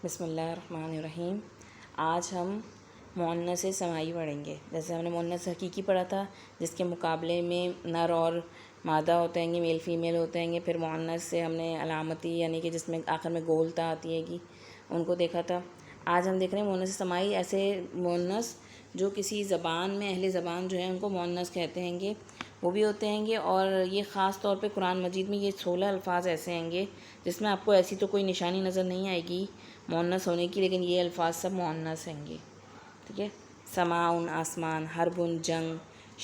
بسم اللہ الرحمن الرحیم۔ آج ہم مؤنث سماعی پڑھیں گے۔ جیسے ہم نے مؤنث حقیقی پڑھا تھا جس کے مقابلے میں نر اور مادہ ہوتے ہیں گے، میل فیمیل ہوتے ہیں گے۔ پھر مؤنث سے ہم نے علامتی یعنی کہ جس میں آخر میں گولتا آتی ہے گی، ان کو دیکھا تھا۔ آج ہم دیکھ رہے ہیں مؤنث سماعی، ایسے مؤنث جو کسی زبان میں اہل زبان جو ہے ان کو مؤنث کہتے ہیں گے، وہ بھی ہوتے ہیں گے۔ اور یہ خاص طور پہ قرآن مجید میں یہ 16 الفاظ ایسے ہیں گے جس میں آپ کو ایسی تو کوئی نشانی نظر نہیں آئے گی مؤنث ہونے کی، لیکن یہ الفاظ سب مؤنث ہیں گے، ٹھیک ہے۔ سماعن آسمان، حربن جنگ،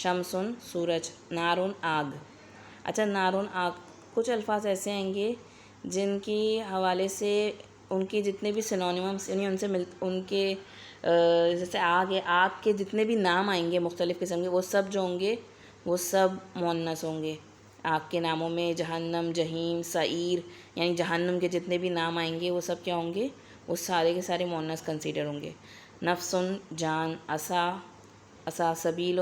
شمسن سورج، نارن آگ۔ اچھا، نارن آگ، کچھ الفاظ ایسے ہیں گے جن کے حوالے سے ان کے جتنے بھی سینونیمس یعنی ان کے جیسے آگ ہے، آگ کے جتنے بھی نام آئیں گے مختلف قسم کے، وہ سب جو ہوں گے وہ سب مؤنث ہوں گے۔ آگ کے ناموں میں جہنم، جہیم، سعیر، یعنی جہنم کے جتنے بھی نام آئیں گے وہ سب کیا ہوں گے؟ وہ سارے کے سارے مؤنث کنسیڈر ہوں گے۔ نفسن جان، عصا سبیل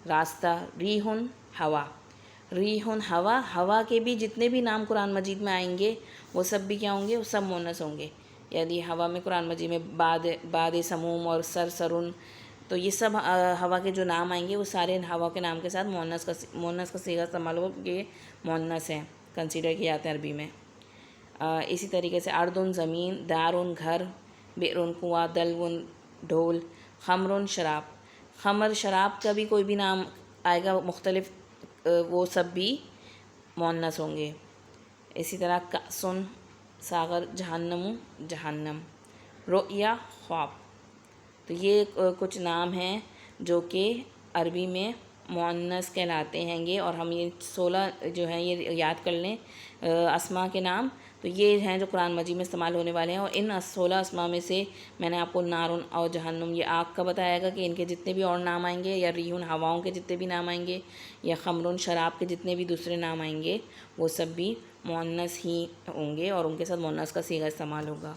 راستہ، ریحن ہوا۔ ریحن ہوا، ہوا کے بھی جتنے بھی نام قرآن مجید میں آئیں گے وہ سب بھی کیا ہوں گے؟ وہ سب مؤنث ہوں گے۔ یعنی ہوا میں قرآن مجید میں باد سموم اور سرسرن، تو یہ سب ہوا کے جو نام آئیں گے وہ سارے ہوا کے نام کے ساتھ مؤنث کا صیغہ استعمال ہو کہ مؤنث ہیں، کنسیڈر کیا جاتا ہے عربی میں۔ اسی طریقے سے اردن زمین، دارن گھر، بئرن کنواں، دلون ڈھول، خمرن شراب۔ خمر شراب کا بھی کوئی بھی نام آئے گا مختلف، وہ سب بھی مؤنث ہوں گے۔ اسی طرح کأسن ساغر، جہنم جہنم، رؤیا خواب۔ تو یہ کچھ نام ہیں جو کہ عربی میں مؤنث کہلاتے ہیں گے، اور ہم یہ 16 جو ہیں یہ یاد کر لیں اسماء کے نام، تو یہ ہیں جو قرآن مجید میں استعمال ہونے والے ہیں۔ اور ان 16 اسماء میں سے میں نے آپ کو نارن اور جہنم یہ آگ کا بتایا گا کہ ان کے جتنے بھی اور نام آئیں گے، یا ریحن ہواؤں کے جتنے بھی نام آئیں گے، یا خمرن شراب کے جتنے بھی دوسرے نام آئیں گے وہ سب بھی مؤنث ہی ہوں گے، اور ان کے ساتھ مؤنث کا صیغہ استعمال ہوگا۔